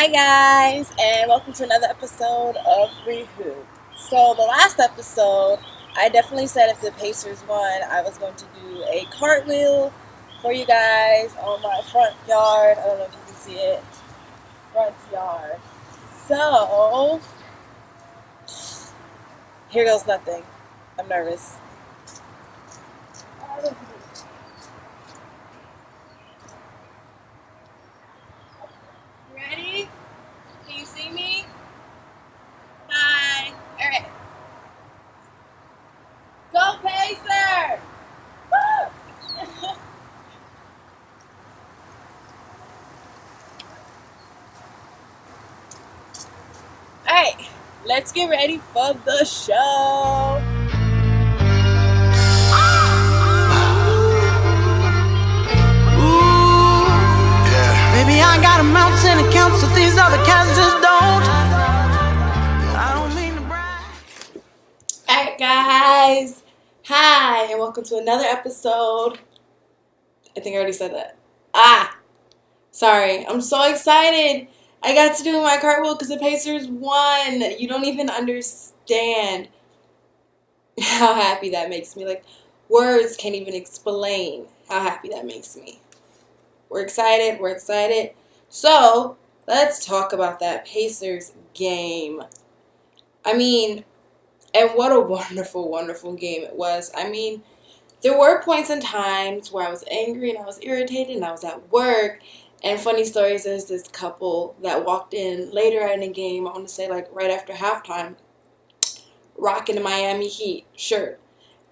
Hi guys, and welcome to another episode of Rehoop. So the last episode, I definitely said if the Pacers won, I was going to do a cartwheel for you guys on my front yard. I don't know if you can see it. Front yard. So, here goes nothing. I'm nervous. Ready? Can you see me? Hi. Alright. Go Pacer! Woo! Alright, let's get ready for the show. Baby, I got a mountain accounts that these other cats just don't. I don't mean to brag. Alright guys, hi and welcome to another episode. I think I already said that. Sorry, I'm so excited. I got to do my cartwheel because the Pacers won. You don't even understand how happy that makes me. Like, words can't even explain how happy that makes me. We're excited. So, let's talk about that Pacers game. I mean, and what a wonderful, wonderful game it was. I mean, there were points and times where I was angry and I was irritated and I was at work. And funny stories, there's this couple that walked in later in the game, I want to say like right after halftime, rocking the Miami Heat shirt.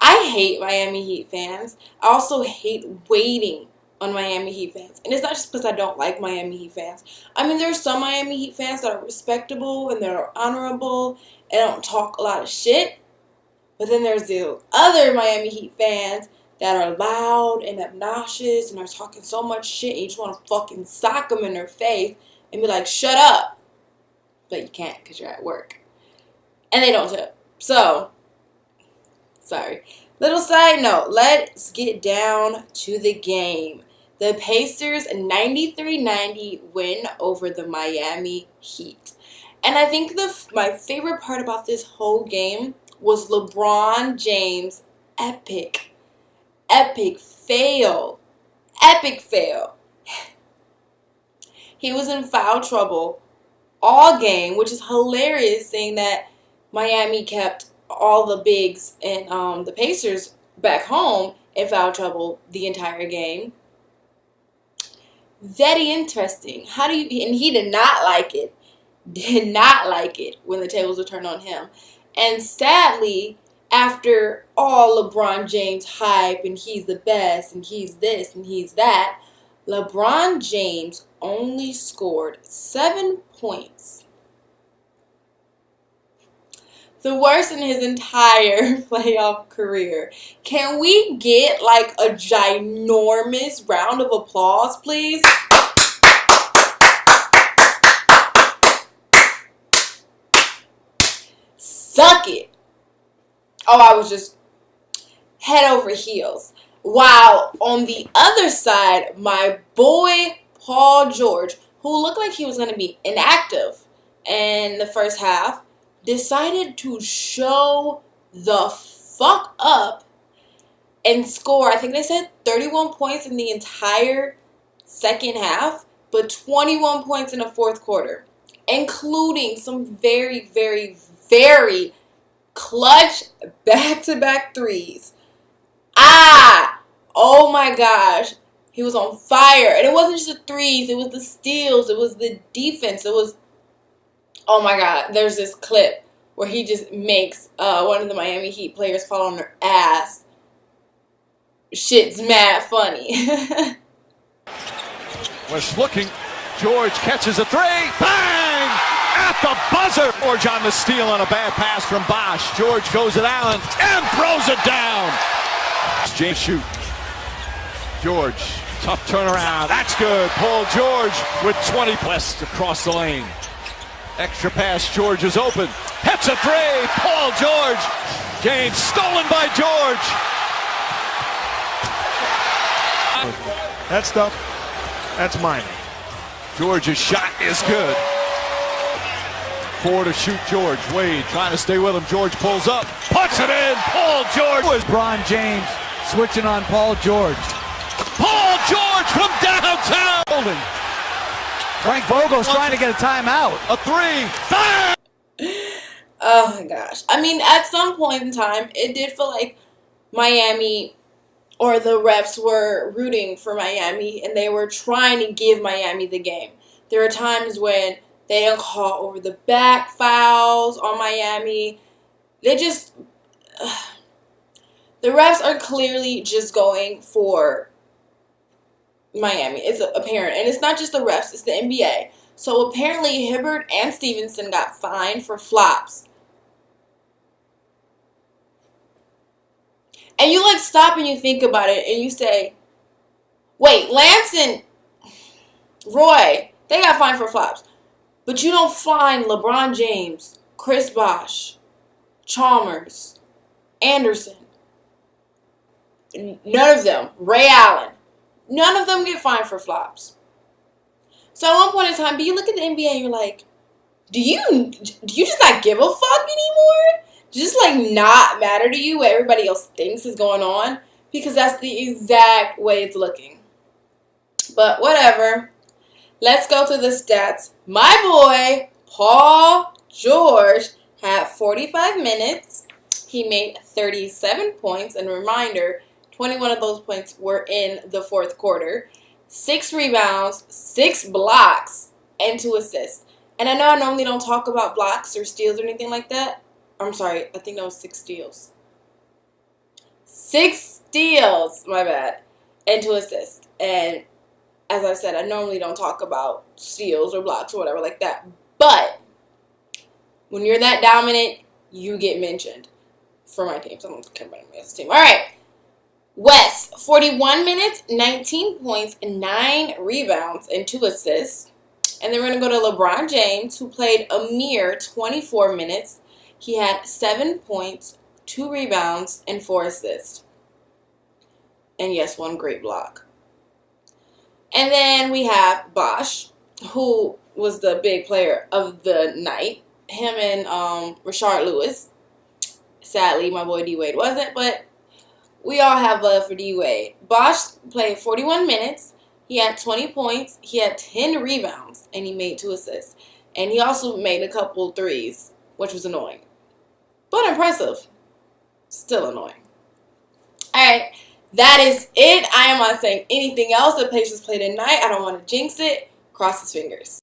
I hate Miami Heat fans. I also hate waiting on Miami Heat fans. And it's not just because I don't like Miami Heat fans. I mean, there are some Miami Heat fans that are respectable and they're honorable and don't talk a lot of shit. But then there's the other Miami Heat fans that are loud and obnoxious and are talking so much shit and you just want to fucking sock them in their face and be like, shut up. But you can't because you're at work. And they don't tip. So, sorry. Little side note, let's get down to the game. The Pacers 93-90 win over the Miami Heat. And I think my favorite part about this whole game was LeBron James' epic fail. He was in foul trouble all game, which is hilarious, saying that Miami kept all the bigs and the Pacers back home in foul trouble the entire game. Very interesting. And he did not like it. Did not like it when the tables were turned on him. And sadly, after all LeBron James hype and he's the best and he's this and he's that, LeBron James only scored 7 points. The worst in his entire playoff career. Can we get like a ginormous round of applause, please? Suck it. Oh, I was just head over heels. While on the other side, my boy Paul George, who looked like he was going to be inactive in the first half, decided to show the fuck up and score, I think they said 31 points in the entire second half, but 21 points in the fourth quarter, including some very, very, very clutch back-to-back threes. Oh my gosh. He was on fire. And it wasn't just the threes. It was the steals. It was the defense. It was, oh my God. There's this clip where he just makes one of the Miami Heat players fall on their ass. Shit's mad funny. Was looking. George catches a three. Bang! At the buzzer. George on the steal on a bad pass from Bosch. George goes at Allen and throws it down. James shoot. George, tough turnaround. That's good. Paul George with 20 plus across the lane. Extra pass. George is open. Hits a three. Paul George. James stolen by George. That stuff, that's mine. George's shot is good. 4 to shoot George. Wade trying to stay with him. George pulls up. Puts it in. Paul George. LeBron James switching on Paul George. Paul George from downtown. Holding. Frank Vogel's trying to get a timeout. A 3. Bang! Oh my gosh. I mean, at some point in time, it did feel like Miami or the refs were rooting for Miami and they were trying to give Miami the game. There were times when they didn't call over the back fouls on Miami. They just... the refs are clearly just going for Miami. It's apparent. And it's not just the refs, it's the NBA. So apparently Hibbert and Stevenson got fined for flops. And you like stop and you think about it and you say, wait, Lance and Roy, they got fined for flops. But you don't fine LeBron James, Chris Bosh, Chalmers, Anderson. None of them. Ray Allen. None of them get fined for flops. So at one point in time, do you look at the NBA and you're like, do you just not give a fuck anymore? Just like not matter to you what everybody else thinks is going on? Because that's the exact way it's looking. But whatever. Let's go to the stats. My boy, Paul George, had 45 minutes. He made 37 points. And reminder, 21 of those points were in the fourth quarter. 6 rebounds, 6 blocks, and 2 assists. And I know I normally don't talk about blocks or steals or anything like that. I'm sorry, I think that was 6 steals. 6 steals, my bad, and 2 assists. And as I said, I normally don't talk about steals or blocks or whatever like that. But when you're that dominant, you get mentioned for my team. So I don't care about anybody else's team. All right. Wes, 41 minutes, 19 points, 9 rebounds, and 2 assists. And then we're going to go to LeBron James, who played a mere 24 minutes. He had 7 points, 2 rebounds, and 4 assists. And yes, 1 great block. And then we have Bosh, who was the big player of the night. Him and Rashard Lewis. Sadly, my boy D-Wade wasn't, but we all have love for D-Wade. Bosh played 41 minutes. He had 20 points. He had 10 rebounds, and he made 2 assists. And he also made a couple threes, which was annoying. But impressive. Still annoying. All right. That is it. I am not saying anything else. The Pacers play tonight. I don't want to jinx it. Cross his fingers.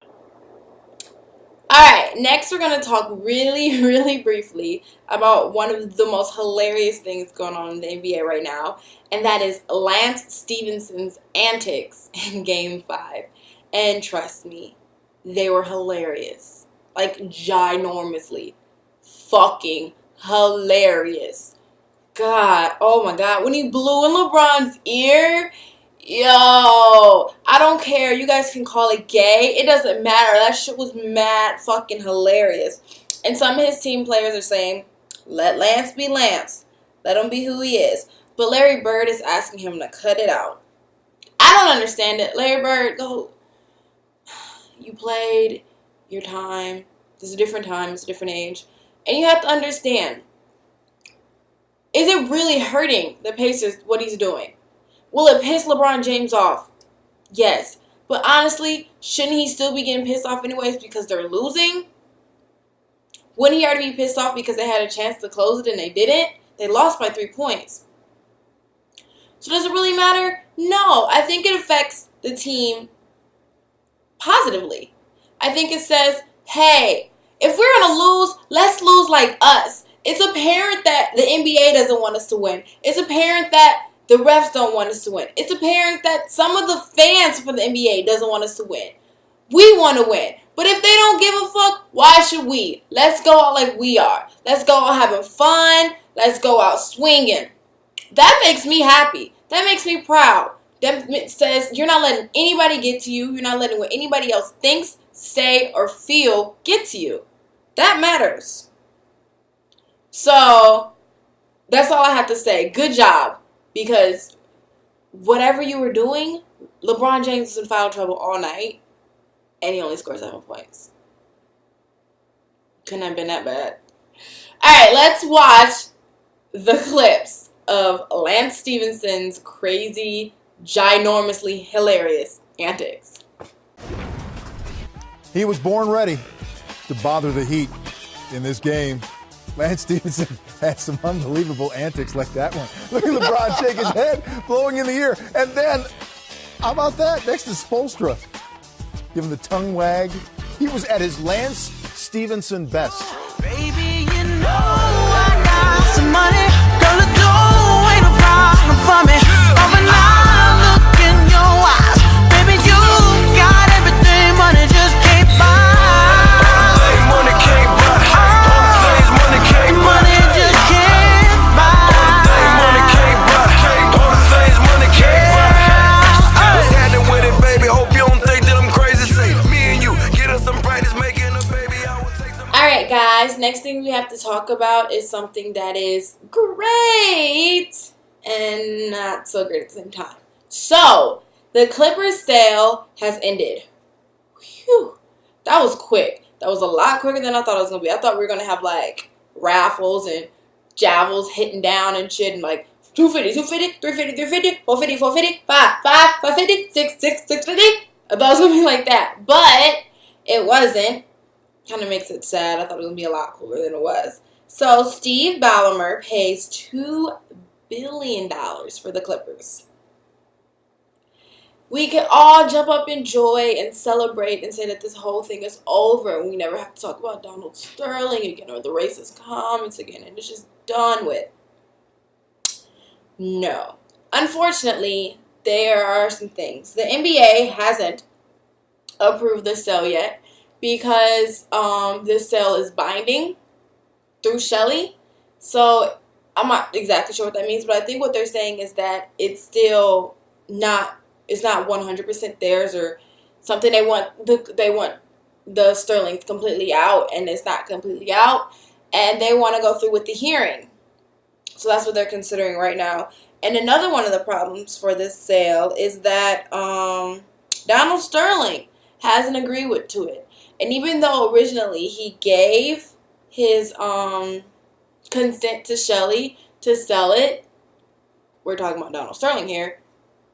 Alright, next we're going to talk really, really briefly about one of the most hilarious things going on in the NBA right now, and that is Lance Stephenson's antics in Game 5. And trust me, they were hilarious. Like, ginormously fucking hilarious. God, oh my God, when he blew in LeBron's ear, yo, I don't care. You guys can call it gay. It doesn't matter. That shit was mad fucking hilarious. And some of his team players are saying, let Lance be Lance. Let him be who he is. But Larry Bird is asking him to cut it out. I don't understand it. Larry Bird, go. You played your time. It's a different time. It's a different age. And you have to understand, is it really hurting the Pacers what he's doing? Will it piss LeBron James off? Yes. But honestly, shouldn't he still be getting pissed off anyways because they're losing? Wouldn't he already be pissed off because they had a chance to close it and they didn't? They lost by 3 points. So does it really matter? No. I think it affects the team positively. I think it says, hey, if we're going to lose, let's lose like us. It's apparent that the NBA doesn't want us to win. It's apparent that the refs don't want us to win. It's apparent that some of the fans for the NBA doesn't want us to win. We want to win. But if they don't give a fuck, why should we? Let's go out like we are. Let's go out having fun. Let's go out swinging. That makes me happy. That makes me proud. That says you're not letting anybody get to you. You're not letting what anybody else thinks, say, or feel get to you. That matters. So, that's all I have to say. Good job. Because whatever you were doing, LeBron James was in foul trouble all night, and he only scored 7 points. Couldn't have been that bad. Alright, let's watch the clips of Lance Stephenson's crazy, ginormously hilarious antics. He was born ready to bother the Heat in this game. Lance Stephenson had some unbelievable antics like that one. Look at LeBron shake his head, blowing in the ear. And then, how about that? Next to Spoelstra. Give him the tongue wag. He was at his Lance Stephenson best. Baby, you know I got some money. Girl, the dough ain't a problem for me. But when I look in your eyes, baby, you got everything money just can't buy. Money can't buy. All the things money can't buy. Money just can't buy. All the things money can't buy. All the things money can't buy. What's happening with it, baby? Hope you don't think that I'm crazy. Say, me and you, get us some practice making a baby. I will take some. Alright, guys, next thing we have to talk about is something that is great and not so great at the same time. So, the Clippers sale has ended. Whew, that was quick. That was a lot quicker than I thought it was going to be. I thought we were going to have, like, raffles and javels hitting down and shit and, like, 250, 250, 350, 350, 450, 450, 550, 650. I thought it was going to be like that. But it wasn't. Kind of makes it sad. I thought it was going to be a lot cooler than it was. So, Steve Ballmer pays $2 billion for the Clippers. We can all jump up in joy and celebrate and say that this whole thing is over and we never have to talk about Donald Sterling again or the racist comments again and it's just done with. No. Unfortunately, there are some things. The NBA hasn't approved the sale yet because this sale is binding through Shelley. So I'm not exactly sure what that means, but I think what they're saying is that it's still not 100% theirs or something. They want the Sterling completely out, and it's not completely out, and they want to go through with the hearing. So that's what they're considering right now. And another one of the problems for this sale is that Donald Sterling hasn't agreed to it. And even though originally he gave his consent to Shelley to sell it, we're talking about Donald Sterling here,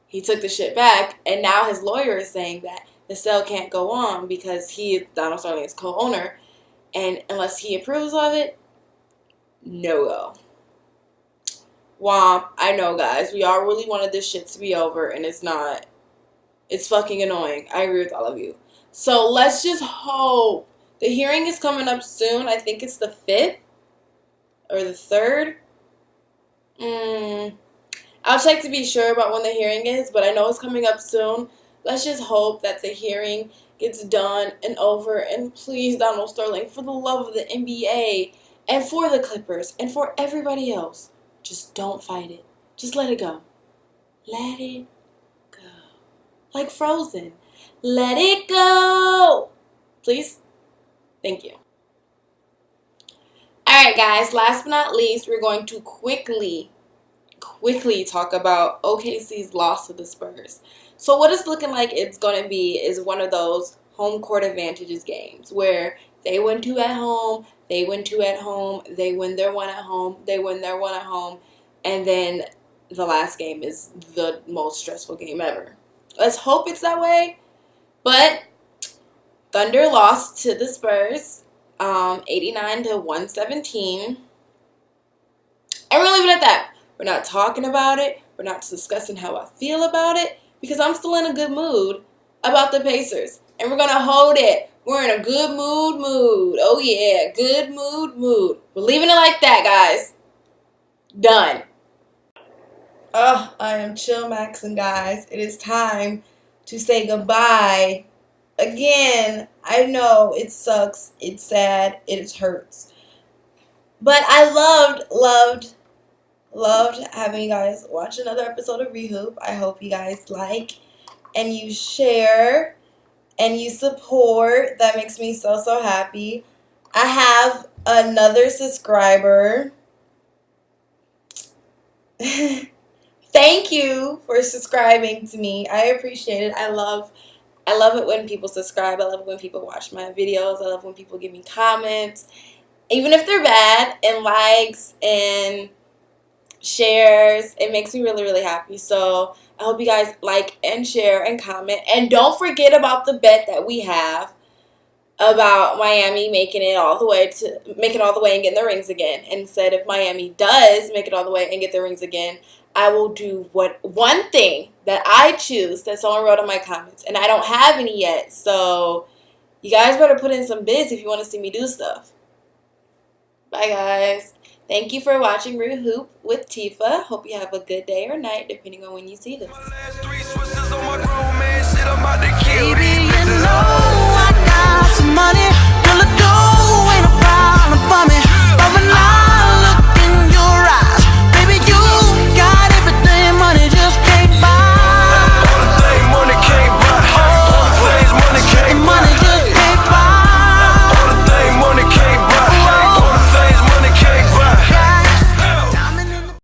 he took the shit back, and now his lawyer is saying that the sale can't go on because Donald Sterling is co-owner, and unless he approves of it, no go. Womp. I know, guys, we all really wanted this shit to be over, and it's not. It's fucking annoying. I agree with all of you. So let's just hope. The hearing is coming up soon. I think it's the 5th or the 3rd. I'll check to be sure about when the hearing is, but I know it's coming up soon. Let's just hope that the hearing gets done and over. And please, Donald Sterling, for the love of the NBA and for the Clippers and for everybody else, just don't fight it. Just let it go. Let it go. Like Frozen. Let it go. Please? Thank you. Alright, guys. Last but not least, we're going to quickly talk about OKC's loss to the Spurs. So what it's looking like it's going to be is one of those home court advantages games where they win 2 at home, they win 2 at home, they win their 1 at home, they win their 1 at home, and then the last game is the most stressful game ever. Let's hope it's that way. But Thunder lost to the Spurs 89-117. And we're going to leave it at that. We're not talking about it. We're not discussing how I feel about it because I'm still in a good mood about the Pacers. And we're going to hold it. We're in a good mood. Oh, yeah. Good mood. We're leaving it like that, guys. Done. Oh, I am chill maxing, guys. It is time to say goodbye. Again, I know it sucks. It's sad. It hurts. But I loved having you guys watch another episode of Rehoop. I hope you guys like and you share and you support. That makes me so happy. I have another subscriber. Thank you for subscribing to me. I appreciate it. I love I love it when people subscribe. I love it when people watch my videos. I love when people give me comments, even if they're bad, and likes and shares. It makes me really, really happy. So I hope you guys like and share and comment. And don't forget about the bet that we have about Miami making it all the way and getting the rings again. And said if Miami does make it all the way and get the rings again, I will do one thing that I choose that someone wrote in my comments. And I don't have any yet. So you guys better put in some bids if you want to see me do stuff. Bye, guys. Thank you for watching Rehoop with Tifa. Hope you have a good day or night, depending on when you see this. Baby, you know